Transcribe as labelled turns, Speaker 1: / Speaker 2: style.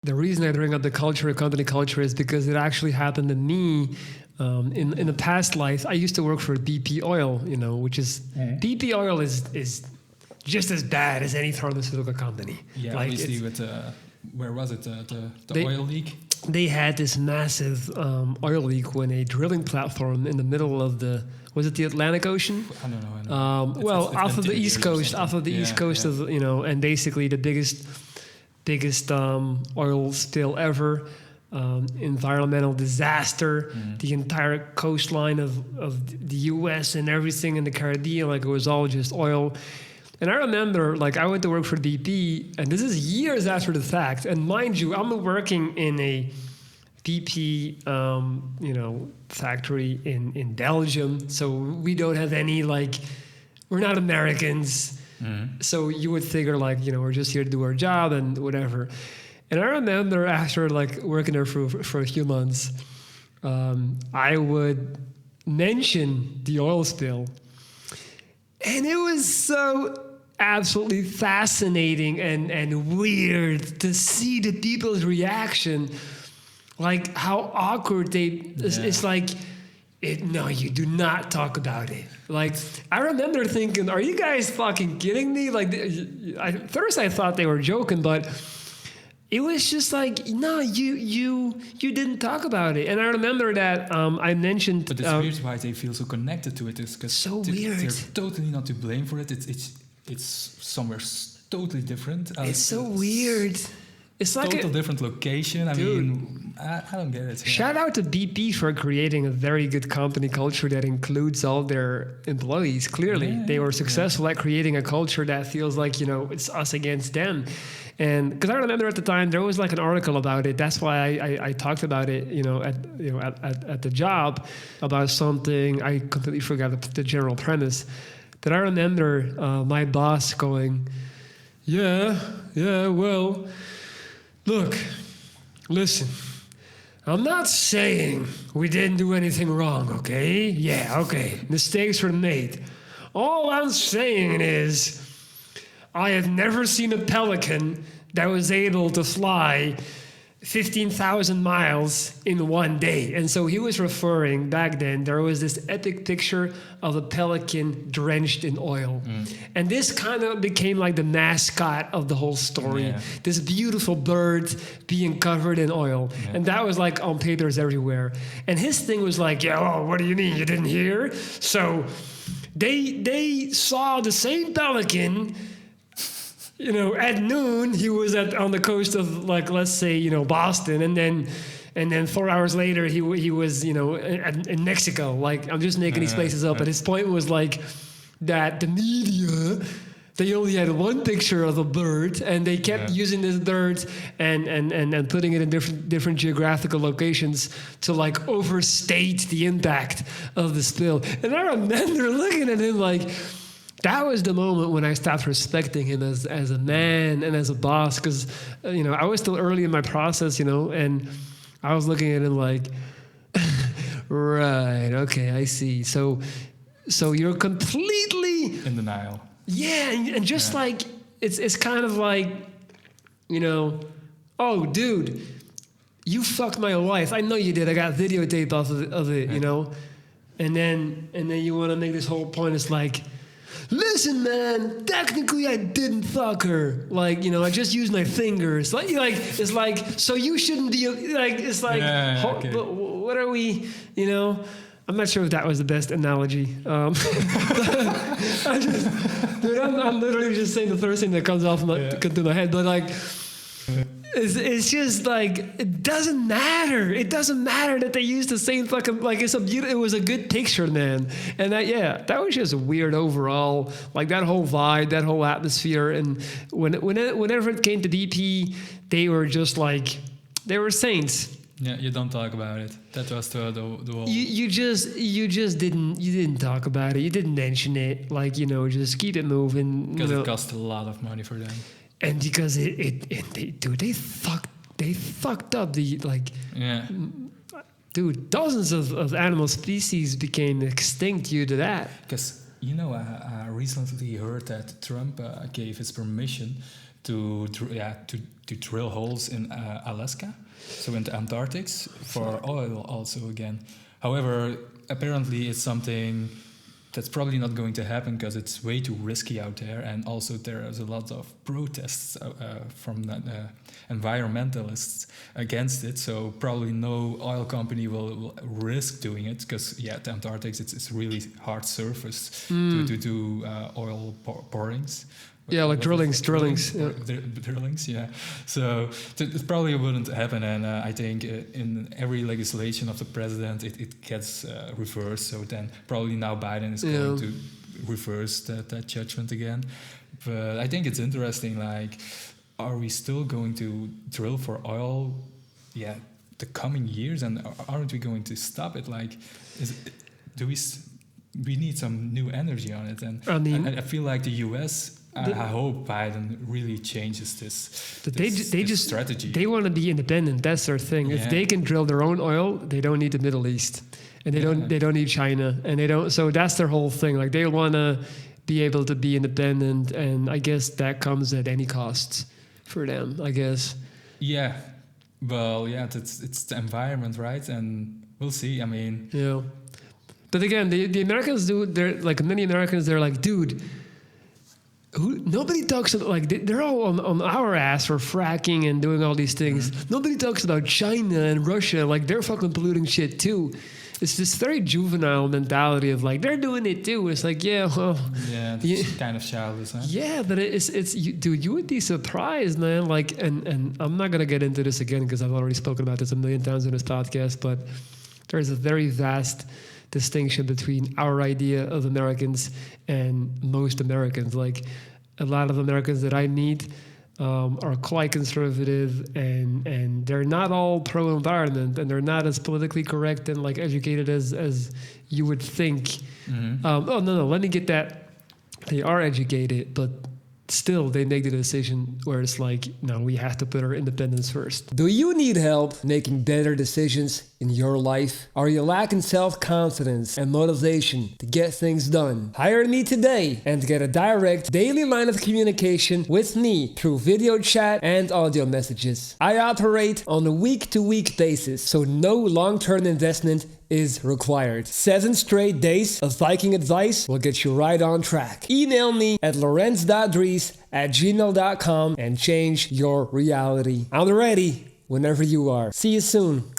Speaker 1: the reason I bring up the culture, company culture, is because it actually happened to me. In the past life, I used to work for BP Oil, which is BP Oil is just as bad as any pharmaceutical company.
Speaker 2: Yeah,
Speaker 1: like
Speaker 2: obviously with where was it? The oil leak.
Speaker 1: They had this massive oil leak when a drilling platform in the middle of was it the Atlantic Ocean?
Speaker 2: I don't know.
Speaker 1: Well, off of the East Coast, of and basically the biggest oil spill ever. Environmental disaster, the entire coastline of the U.S. and everything in the Caribbean, like it was all just oil. And I remember, like, I went to work for BP, and this is years after the fact. And mind you, I'm working in a BP, factory in Belgium, so we don't have any, like, we're not Americans. So you would figure, like, we're just here to do our job and whatever. And I remember after like working there for a few months, I would mention the oil spill. And it was so absolutely fascinating and weird to see the people's reaction, like how awkward it's like, no, you do not talk about it. Like, I remember thinking, are you guys fucking kidding me? Like, first I thought they were joking, but it was just like, no, you didn't talk about it. And I remember that I mentioned...
Speaker 2: But it's weird why they feel so connected to it. Is because
Speaker 1: so weird.
Speaker 2: They're totally not to blame for it. It's somewhere totally different.
Speaker 1: It's so weird. It's like
Speaker 2: total different location. I mean, I don't get it.
Speaker 1: Shout out to BP for creating a very good company culture that includes all their employees. Clearly, they were successful at creating a culture that feels like, it's us against them. And because I remember at the time there was like an article about it. That's why I talked about it, at the job about something. I completely forgot the general premise. But I remember my boss going, well, look, listen. I'm not saying we didn't do anything wrong, okay? Yeah, okay. Mistakes were made. All I'm saying is, I have never seen a pelican that was able to fly 15,000 miles in one day. And so he was referring, back then, there was this epic picture of a pelican drenched in oil. And this kind of became like the mascot of the whole story. Yeah. This beautiful bird being covered in oil. Yeah. And that was like on papers everywhere. And his thing was like, what do you mean? You didn't hear? So they saw the same pelican. At noon, he was on the coast of, like, let's say, Boston, and then 4 hours later, he was, in Mexico. Like, I'm just making these places up. But his point was like that the media, they only had one picture of a bird, and they kept using this bird and putting it in different geographical locations to like overstate the impact of the spill. And I remember looking at him like, that was the moment when I stopped respecting him as a man and as a boss, because I was still early in my process, and I was looking at him like, right, okay, I see. So you're completely
Speaker 2: in denial.
Speaker 1: Yeah, and just like it's kind of like, oh, dude, you fucked my wife. I know you did. I got videotape of it, and then you want to make this whole point. It's like, listen, man, technically I didn't fuck her. Like, I just used my fingers. Like, it's like, so you shouldn't be, like, it's like, okay. What are we, I'm not sure if that was the best analogy. I'm literally just saying the first thing that comes off through my head. But, like, it's just like, it doesn't matter. It doesn't matter that they used the same fucking, like, it was a good picture, man. And that was just weird overall. Like, that whole vibe, that whole atmosphere. And whenever it came to BP, they were just like, they were saints.
Speaker 2: Yeah, you don't talk about it. That was the whole.
Speaker 1: You just didn't talk about it. You didn't mention it. Like, just keep it moving.
Speaker 2: Because it cost a lot of money for them.
Speaker 1: And because they fucked up the, like, dude, dozens of animal species became extinct due to that.
Speaker 2: Because I recently heard that Trump gave his permission to drill holes in Alaska, so in the Antarctic for oil also again. However, apparently it's something that's probably not going to happen because it's way too risky out there, and also there is a lot of protests from the environmentalists against it. So probably no oil company will risk doing it because the Antarctic it's really hard surface to do oil borings.
Speaker 1: Yeah, like drillings. Yeah.
Speaker 2: Drillings, yeah. So it probably wouldn't happen, and I think in every legislation of the president, it gets reversed. So then probably now Biden is going to reverse that judgment again. But I think it's interesting. Like, are we still going to drill for oil? Yeah, the coming years, and aren't we going to stop it? Like, we need some new energy on it, and I feel like the U.S. I hope Biden really changes this strategy.
Speaker 1: They want to be independent. That's their thing. If they can drill their own oil, they don't need the Middle East, and they don't need China, and they don't. So that's their whole thing. Like, they want to be able to be independent, and I guess that comes at any cost for them, I guess.
Speaker 2: Yeah, well, it's the environment, right? And we'll see. I mean,
Speaker 1: but again, the Americans do. They're like many Americans. They're like, dude. Nobody talks about, like, they're all on our ass for fracking and doing all these things. Mm-hmm. Nobody talks about China and Russia, like they're fucking polluting shit too. It's this very juvenile mentality of like they're doing it too. It's like,
Speaker 2: it's kind of childish, huh?
Speaker 1: Yeah, but dude, you would be surprised, man. Like, and I'm not gonna get into this again because I've already spoken about this a million times in this podcast, but there's a very vast distinction between our idea of Americans and most Americans. Like, a lot of Americans that I meet are quite conservative, and they're not all pro-environment, and they're not as politically correct and like educated as you would think. Mm-hmm. No, let me get that. They are educated, but still they make the decision where it's like, no, we have to put our independence first. Do you need help making better decisions in your life? Are you lacking self-confidence and motivation to get things done? Hire me today and get a direct daily line of communication with me through video chat and audio messages. I operate on a week-to-week basis, so no long-term investment is required. 7 straight days of Viking advice will get you right on track. Email me at lorenz.dries@gmail.com and change your reality. I'm ready whenever you are. See you soon.